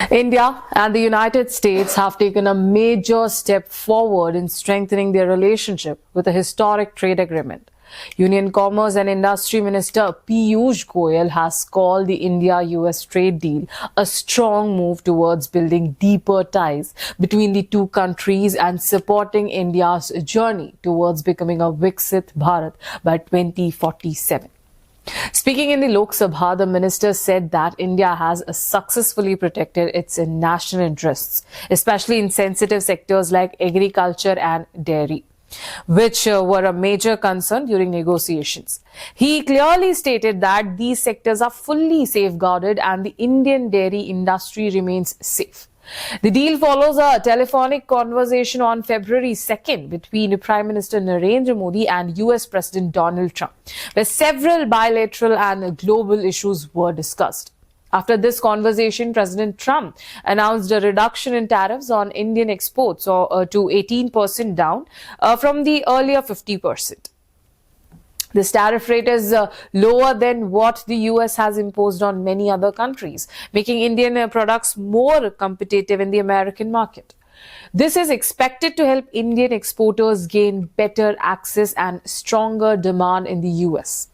India and the United States have taken a major step forward in strengthening their relationship with a historic trade agreement. Union Commerce and Industry Minister Piyush Goyal has called the India-US trade deal a strong move towards building deeper ties between the two countries and supporting India's journey towards becoming a Viksit Bharat by 2047. Speaking in the Lok Sabha, the minister said that India has successfully protected its national interests, especially in sensitive sectors like agriculture and dairy, which were a major concern during negotiations. He clearly stated that these sectors are fully safeguarded and the Indian dairy industry remains safe. The deal follows a telephonic conversation on February 2nd between Prime Minister Narendra Modi and US President Donald Trump, where several bilateral and global issues were discussed. After this conversation, President Trump announced a reduction in tariffs on Indian exports to 18% down from the earlier 50%. This tariff rate is lower than what the US has imposed on many other countries, making Indian products more competitive in the American market. This is expected to help Indian exporters gain better access and stronger demand in the US.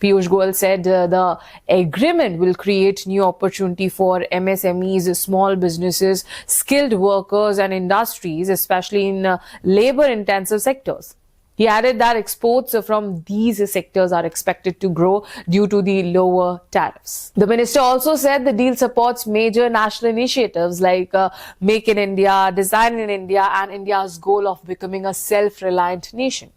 Piyush Goyal said the agreement will create new opportunity for MSMEs, small businesses, skilled workers and industries, especially in labor-intensive sectors. He added that exports from these sectors are expected to grow due to the lower tariffs. The minister also said the deal supports major national initiatives like Make in India, Design in India, and India's goal of becoming a self-reliant nation.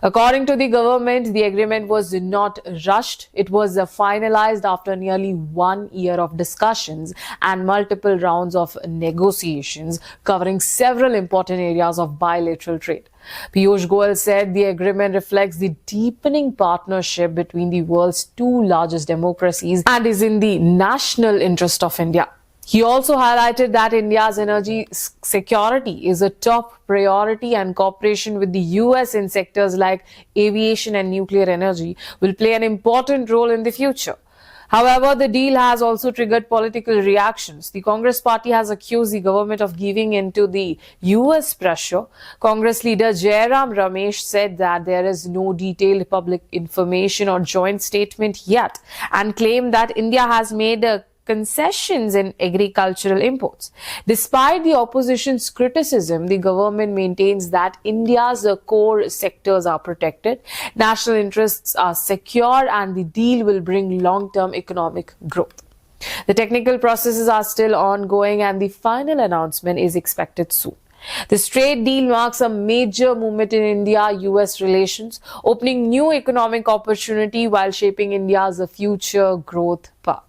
According to the government, the agreement was not rushed. It was finalized after nearly 1 year of discussions and multiple rounds of negotiations covering several important areas of bilateral trade. Piyush Goyal said the agreement reflects the deepening partnership between the world's two largest democracies and is in the national interest of India. He also highlighted that India's energy security is a top priority and cooperation with the US in sectors like aviation and nuclear energy will play an important role in the future. However, the deal has also triggered political reactions. The Congress party has accused the government of giving in to the US pressure. Congress leader Jairam Ramesh said that there is no detailed public information or joint statement yet and claimed that India has made concessions in agricultural imports. Despite the opposition's criticism, the government maintains that India's core sectors are protected, national interests are secure, and the deal will bring long-term economic growth. The technical processes are still ongoing and the final announcement is expected soon. This trade deal marks a major movement in India-US relations, opening new economic opportunity while shaping India's future growth path.